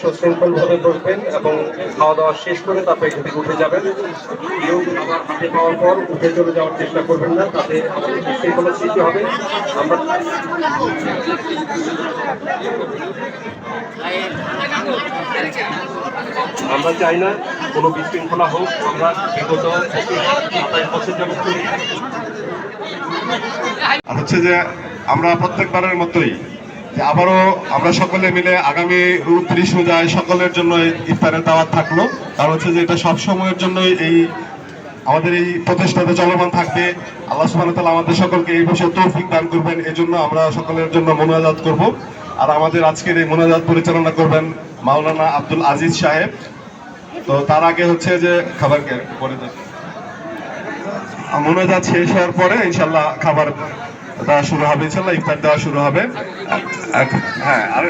সুশৃঙ্খল ভাবে বসবেন এবং খাওয়া দাওয়া শেষ করে তারপরে এখান থেকে উঠে যাবেন। কেউ খাবার হাতে পাওয়ার পর উঠে চলে যাওয়ার চেষ্টা করবেন না, তাতে আমাদের বিশৃঙ্খলার সৃষ্টি হবে। আমরা চাই না কোনো বিশৃঙ্খলা হোক। আমরা বিগত 27 বছর যাবত করি। আর হচ্ছে যে আমরা প্রত্যেকবারের মতোই যে আবারও আমরা সকলে মিলে আগামী 29 রোজায় সকলের জন্য ইফতারের দাওয়াত থাকলো। কারণ হচ্ছে যে এটা সব সময়ের জন্যই এই আমাদের এই প্রচেষ্টাতে চলমান থাকবে। আল্লাহ সুবহানাহু ওয়া তাআলা আমাদের সকলকে এই বছর তৌফিক দান করবেন, এজন্য আমরা সকলের জন্য মোনাজাত করব। আর আমাদের আজকের এই মোনাজাত পরিচালনা করবেন মাওলানা আব্দুল আজিজ সাহেব। তো তার আগে হচ্ছে যে খাবার পরে মোনাজাত শেষ হওয়ার পরে ইনশাল্লাহ খাবার দেওয়া শুরু হবে, ইনশাল্লাহ ইফতার দেওয়া শুরু হবে। হ্যাঁ, আর